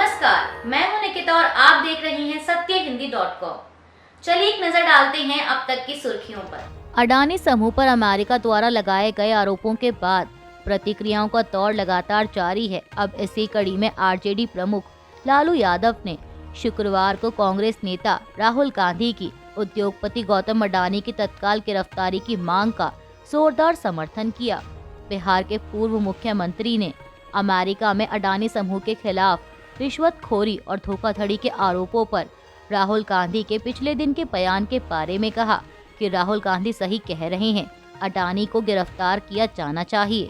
नमस्कार, मैं हूं निकिता और आप देख रही हैं सत्यहिंदी.com। चलिए एक नजर डालते हैं अब तक की सुर्खियों पर। अडानी समूह पर अमेरिका द्वारा लगाए गए आरोपों के बाद प्रतिक्रियाओं का दौर लगातार जारी है। अब इसी कड़ी में आरजेडी प्रमुख लालू यादव ने शुक्रवार को कांग्रेस नेता राहुल गांधी की उद्योगपति गौतम अडानी की तत्काल गिरफ्तारी की मांग का जोरदार समर्थन किया। बिहार के पूर्व मुख्यमंत्री ने अमेरिका में अडानी समूह के खिलाफ रिश्वतखोरी और धोखाधड़ी के आरोपों पर राहुल गांधी के पिछले दिन के बयान के बारे में कहा कि राहुल गांधी सही कह रहे हैं, अडानी को गिरफ्तार किया जाना चाहिए।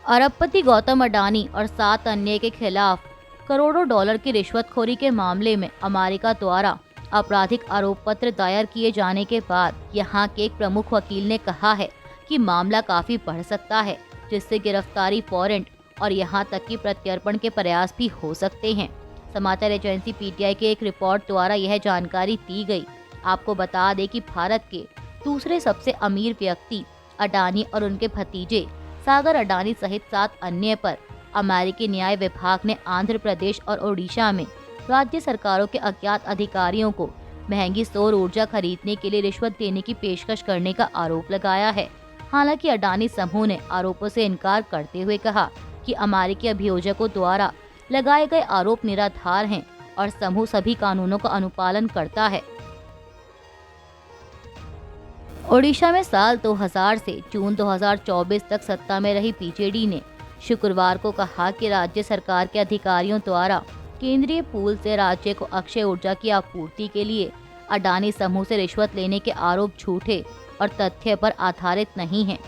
अरबपति गौतम अडानी और 7 अन्य के खिलाफ करोड़ों डॉलर की रिश्वतखोरी के मामले में अमेरिका द्वारा आपराधिक आरोप पत्र दायर किए जाने के बाद यहां के एक प्रमुख वकील ने कहा है कि मामला काफी बढ़ सकता है, जिससे गिरफ्तारी वारंट और यहां तक कि प्रत्यर्पण के प्रयास भी हो सकते हैं। समाचार एजेंसी पीटीआई के एक रिपोर्ट द्वारा यह जानकारी दी गई। आपको बता दें कि भारत के दूसरे सबसे अमीर व्यक्ति अडानी और उनके भतीजे सागर अडानी सहित 7 अन्य पर अमेरिकी न्याय विभाग ने आंध्र प्रदेश और ओडिशा में राज्य सरकारों के अज्ञात अधिकारियों को महंगी सौर ऊर्जा खरीदने के लिए रिश्वत देने की पेशकश करने का आरोप लगाया है। हालांकि अडानी समूह ने आरोपों से इनकार करते हुए कहा कि अमेरिकी अभियोजकों द्वारा लगाए गए आरोप निराधार हैं और समूह सभी कानूनों का अनुपालन करता है। ओडिशा में साल 2000 से जून 2024 तक सत्ता में रही बीजेडी ने शुक्रवार को कहा कि राज्य सरकार के अधिकारियों द्वारा केंद्रीय पूल से राज्य को अक्षय ऊर्जा की आपूर्ति के लिए अडानी समूह से रिश्वत लेने के आरोप झूठे और तथ्य पर आधारित नहीं हैं,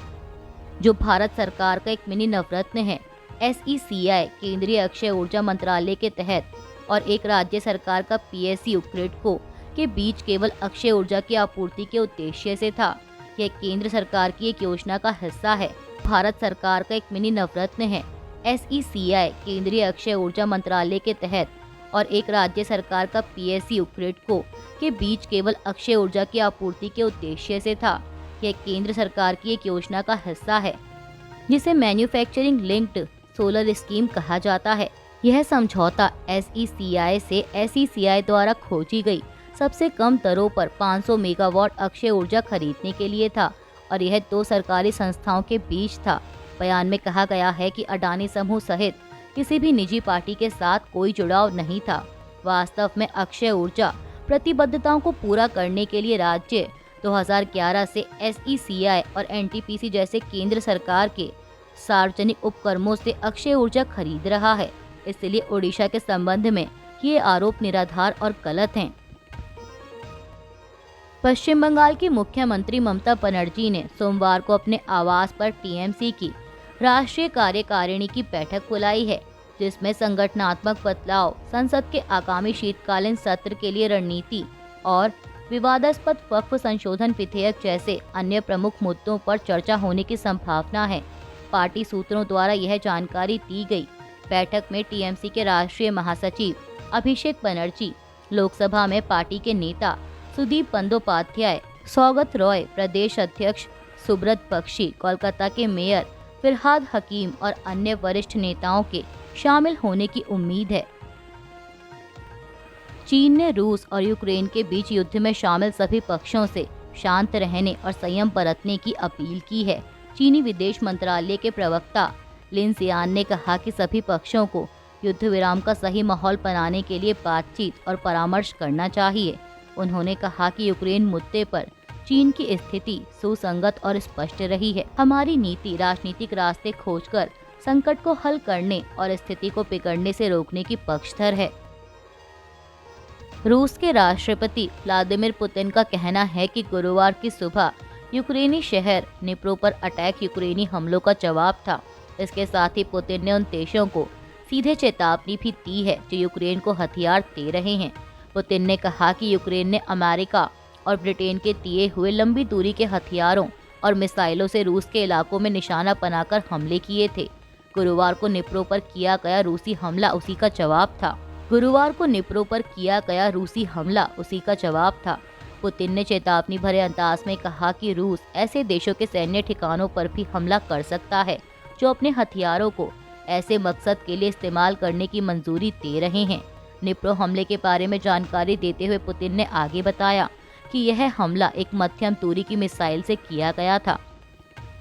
जो भारत सरकार का एक मिनी नवरत्न है। SECI केंद्रीय अक्षय ऊर्जा मंत्रालय के तहत और एक राज्य सरकार का PSU ग्रिडको के बीच केवल अक्षय ऊर्जा की आपूर्ति के उद्देश्य से था। यह केंद्र सरकार की एक योजना का हिस्सा है। भारत सरकार का एक मिनी नवरत्न है। SECI केंद्रीय अक्षय ऊर्जा मंत्रालय के तहत और एक राज्य सरकार का PSU ग्रिडको के बीच केवल अक्षय ऊर्जा की आपूर्ति के उद्देश्य से था। यह केंद्र सरकार की एक योजना का हिस्सा है, जिसे मैन्युफैक्चरिंग लिंक्ड सोलर स्कीम कहा जाता है। यह समझौता SECI से SECI द्वारा खोजी गई सबसे कम दरों पर 500 मेगावाट अक्षय ऊर्जा खरीदने के लिए था और यह 2 सरकारी संस्थाओं के बीच था। बयान में कहा गया है कि अडानी समूह सहित किसी भी निजी पार्टी के साथ कोई जुड़ाव नहीं था। वास्तव में अक्षय ऊर्जा प्रतिबद्धताओं को पूरा करने के लिए राज्य 2011 से SECI और NTPC जैसे केंद्र सरकार के सार्वजनिक उपक्रमों से अक्षय ऊर्जा खरीद रहा है। इसलिए ओडिशा के संबंध में ये आरोप निराधार और गलत हैं। पश्चिम बंगाल की मुख्यमंत्री ममता बनर्जी ने सोमवार को अपने आवास पर TMC की राष्ट्रीय कार्यकारिणी की बैठक बुलाई है, जिसमें संगठनात्मक बदलाव, संसद के आगामी शीतकालीन सत्र के लिए रणनीति और विवादास्पद वक्फ संशोधन विधेयक जैसे अन्य प्रमुख मुद्दों पर चर्चा होने की संभावना है। पार्टी सूत्रों द्वारा यह जानकारी दी गई। बैठक में TMC के राष्ट्रीय महासचिव अभिषेक बनर्जी, लोकसभा में पार्टी के नेता सुदीप बंदोपाध्याय, सौगत रॉय, प्रदेश अध्यक्ष सुब्रत बख्शी, कोलकाता के मेयर फिरहाद हकीम और अन्य वरिष्ठ नेताओं के शामिल होने की उम्मीद है। चीन ने रूस और यूक्रेन के बीच युद्ध में शामिल सभी पक्षों से शांत रहने और संयम बरतने की अपील की है। चीनी विदेश मंत्रालय के प्रवक्ता लिन जियान ने कहा कि सभी पक्षों को युद्ध विराम का सही माहौल बनाने के लिए बातचीत और परामर्श करना चाहिए। उन्होंने कहा कि यूक्रेन मुद्दे पर चीन की स्थिति सुसंगत और स्पष्ट रही है। हमारी नीति राजनीतिक रास्ते खोजकर संकट को हल करने और स्थिति को बिगड़ने से रोकने की पक्षधर है। रूस के राष्ट्रपति व्लादिमीर पुतिन का कहना है कि गुरुवार की सुबह यूक्रेनी शहर निप्रो पर अटैक यूक्रेनी हमलों का जवाब था। इसके साथ ही पुतिन ने उन देशों को सीधे चेतावनी भी दी है जो यूक्रेन को हथियार दे रहे हैं। पुतिन ने कहा कि यूक्रेन ने अमेरिका और ब्रिटेन के दिए हुए लंबी दूरी के हथियारों और मिसाइलों से रूस के इलाकों में निशाना बनाकर हमले किए थे। गुरुवार को निप्रो पर किया गया रूसी हमला उसी का जवाब था। पुतिन ने चेतावनी भरे अंदाज में कहा कि रूस ऐसे देशों के सैन्य ठिकानों पर भी हमला कर सकता है जो अपने हथियारों को ऐसे मकसद के लिए इस्तेमाल करने की मंजूरी दे रहे हैं। निप्रो हमले के बारे में जानकारी देते हुए पुतिन ने आगे बताया कि यह हमला एक मध्यम दूरी की मिसाइल से किया गया था।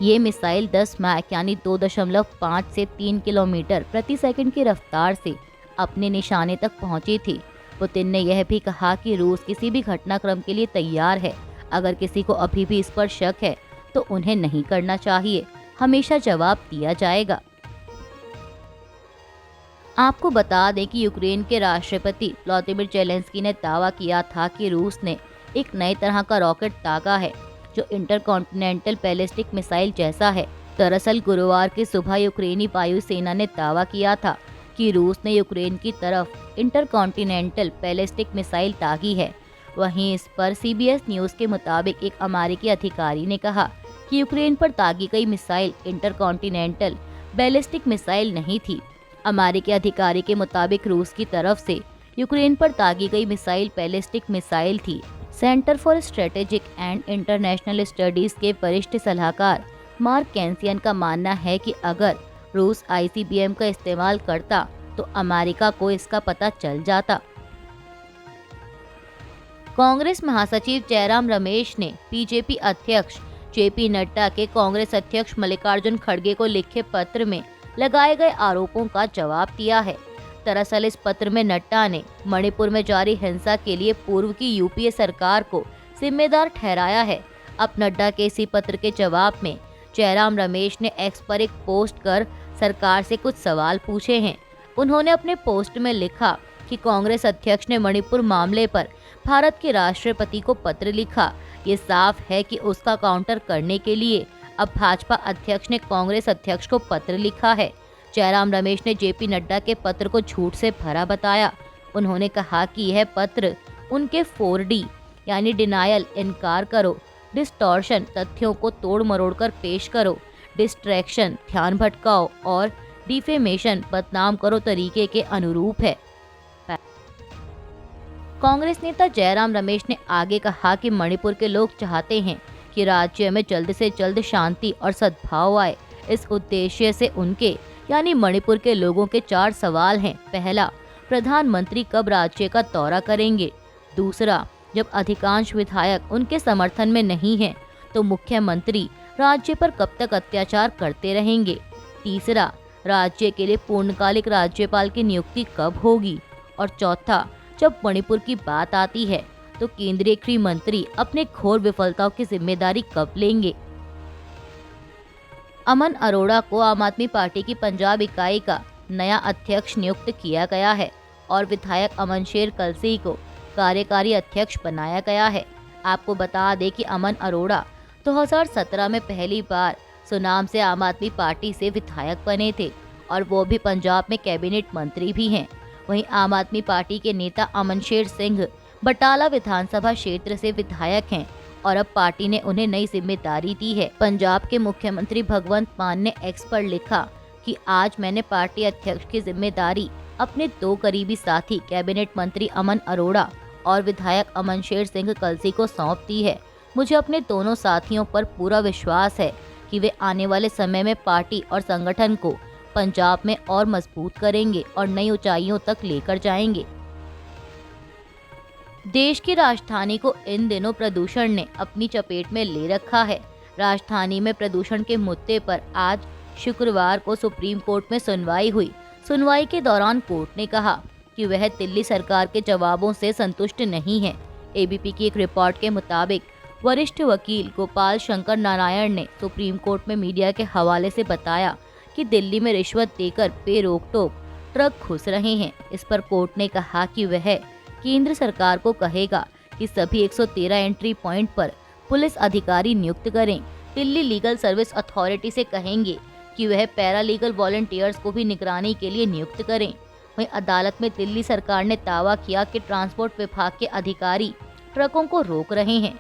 ये मिसाइल 10 मैक यानी 2.5 से 3 किलोमीटर प्रति सेकंड की रफ्तार से अपने निशाने तक पहुंची थी। पुतिन ने यह भी कहा कि रूस किसी भी घटनाक्रम के लिए तैयार है। अगर किसी को अभी भी इस पर शक है तो उन्हें नहीं करना चाहिए, हमेशा जवाब दिया जाएगा। आपको बता दें कि यूक्रेन के राष्ट्रपति व्लादिमीर जेलेंस्की ने दावा किया था कि रूस ने एक नए तरह का रॉकेट दागा है जो इंटरकॉन्टिनेंटल बैलिस्टिक मिसाइल जैसा है। दरअसल गुरुवार की सुबह यूक्रेनी वायुसेना ने दावा किया था कि रूस ने यूक्रेन की तरफ इंटरकॉन्टिनेंटल बैलिस्टिक मिसाइल दागी है। वहीं इस पर सीबीएस न्यूज़ के मुताबिक एक अमेरिकी अधिकारी ने कहा कि यूक्रेन पर दागी गई मिसाइल इंटरकॉन्टिनेंटल बैलिस्टिक मिसाइल नहीं थी। अमेरिकी अधिकारी के मुताबिक रूस की तरफ से यूक्रेन पर दागी गई मिसाइल बैलिस्टिक मिसाइल थी। Centre for strategic and international studies के वरिष्ठ सलाहकार मार्क कैंसियन का मानना है कि अगर रूस आईसीबीएम का इस्तेमाल करता तो अमेरिका को इसका पता चल जाता। कांग्रेस महासचिव जयराम रमेश ने बीजेपी अध्यक्ष जेपी नड्डा के कांग्रेस अध्यक्ष मल्लिकार्जुन खड़गे को लिखे पत्र में लगाए गए आरोपों का जवाब दिया है। दरअसल इस पत्र में नड्डा ने मणिपुर में जारी हिंसा के लिए पूर्व की यूपीए सरकार को जिम्मेदार ठहराया है। अब नड्डा के इसी पत्र के जवाब में जयराम रमेश ने एक्स पर एक पोस्ट कर सरकार से कुछ सवाल पूछे हैं। उन्होंने अपने पोस्ट में लिखा कि कांग्रेस अध्यक्ष ने मणिपुर मामले पर भारत के राष्ट्रपति को पत्र लिखा। ये साफ है कि उसका काउंटर करने के लिए अब भाजपा अध्यक्ष ने कांग्रेस अध्यक्ष को पत्र लिखा है। जयराम रमेश ने जेपी नड्डा के पत्र को झूठ से भरा बताया। उन्होंने कहा कि यह पत्र उनके 4D यानी डिनायल इनकार करो, डिस्टॉर्शन तथ्यों को तोड़ मरोड़ कर पेश करो, डिस्ट्रैक्शन ध्यान भटकाओ और डिफेमेशन बदनाम करो तरीके के अनुरूप है। कांग्रेस नेता जयराम रमेश ने आगे कहा कि मणिपुर के लोग चाहते हैं कि राज्य में जल्द से जल्द शांति और सद्भाव आए। इस उद्देश्य से उनके यानी मणिपुर के लोगों के 4 सवाल हैं। पहला, प्रधानमंत्री कब राज्य का दौरा करेंगे? दूसरा, जब अधिकांश विधायक उनके समर्थन में नहीं हैं, तो मुख्यमंत्री राज्य पर कब तक अत्याचार करते रहेंगे? तीसरा, राज्य के लिए पूर्णकालिक राज्यपाल की नियुक्ति कब होगी? और चौथा, जब मणिपुर की बात आती है तो केंद्रीय गृह मंत्री अपने घोर विफलताओं की जिम्मेदारी कब लेंगे? अमन अरोड़ा को आम आदमी पार्टी की पंजाब इकाई का नया अध्यक्ष नियुक्त किया गया है और विधायक अमन शेर कलसी को कार्यकारी अध्यक्ष बनाया गया है। आपको बता दें कि अमन अरोड़ा 2017 में पहली बार सुनाम से आम आदमी पार्टी से विधायक बने थे और वो भी पंजाब में कैबिनेट मंत्री भी हैं। वहीं आम आदमी पार्टी के नेता अमन शेर सिंह बटाला विधानसभा क्षेत्र से विधायक हैं और अब पार्टी ने उन्हें नई जिम्मेदारी दी है। पंजाब के मुख्यमंत्री भगवंत मान ने एक्स पर लिखा कि आज मैंने पार्टी अध्यक्ष की जिम्मेदारी अपने 2 करीबी साथी कैबिनेट मंत्री अमन अरोड़ा और विधायक अमन शेर सिंह कलसी को सौंप दी है। मुझे अपने दोनों साथियों पर पूरा विश्वास है कि वे आने वाले समय में पार्टी और संगठन को पंजाब में और मजबूत करेंगे और नई ऊंचाइयों तक लेकर जाएंगे। देश की राजधानी को इन दिनों प्रदूषण ने अपनी चपेट में ले रखा है। राजधानी में प्रदूषण के मुद्दे पर आज शुक्रवार को सुप्रीम कोर्ट में सुनवाई हुई। सुनवाई के दौरान कोर्ट ने कहा कि वह दिल्ली सरकार के जवाबों से संतुष्ट नहीं है। एबीपी की एक रिपोर्ट के मुताबिक वरिष्ठ वकील गोपाल शंकर नारायण ने सुप्रीम कोर्ट में मीडिया के हवाले से बताया कि दिल्ली में रिश्वत देकर बेरोक-टोक ट्रक घुस रहे हैं। इस पर कोर्ट ने कहा कि वह केंद्र सरकार को कहेगा कि सभी 113 एंट्री पॉइंट पर पुलिस अधिकारी नियुक्त करें। दिल्ली लीगल सर्विस अथॉरिटी से कहेंगे कि वह पैरालीगल वॉलंटियर्स को भी निगरानी के लिए नियुक्त करें। वहीं अदालत में दिल्ली सरकार ने दावा किया कि ट्रांसपोर्ट विभाग के अधिकारी ट्रकों को रोक रहे हैं।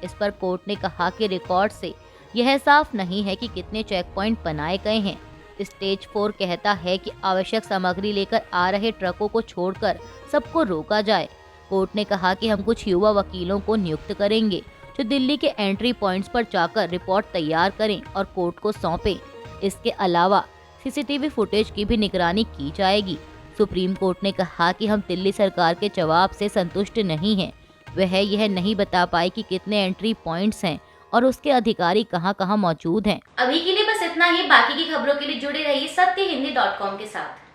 इस पर कोर्ट ने कहा कि रिकॉर्ड से यह साफ नहीं है कि कितने चेक पॉइंट बनाए गए हैं। स्टेज 4 कहता है कि आवश्यक सामग्री लेकर आ रहे ट्रकों को छोड़कर सबको रोका जाए। कोर्ट ने कहा कि हम कुछ युवा वकीलों को नियुक्त करेंगे जो दिल्ली के एंट्री पॉइंट्स पर जाकर रिपोर्ट तैयार करें और कोर्ट को सौंपें। इसके अलावा सीसीटीवी फुटेज की भी निगरानी की जाएगी। सुप्रीम कोर्ट ने कहा कि हम दिल्ली सरकार के जवाब से संतुष्ट नहीं हैं। वह यह नहीं बता पाई कि कितने एंट्री पॉइंट्स हैं और उसके अधिकारी कहां-कहां मौजूद हैं। अभी के लिए बस इतना ही। बाकी की खबरों के लिए जुड़े रहिए सत्यहिंदी.com के साथ।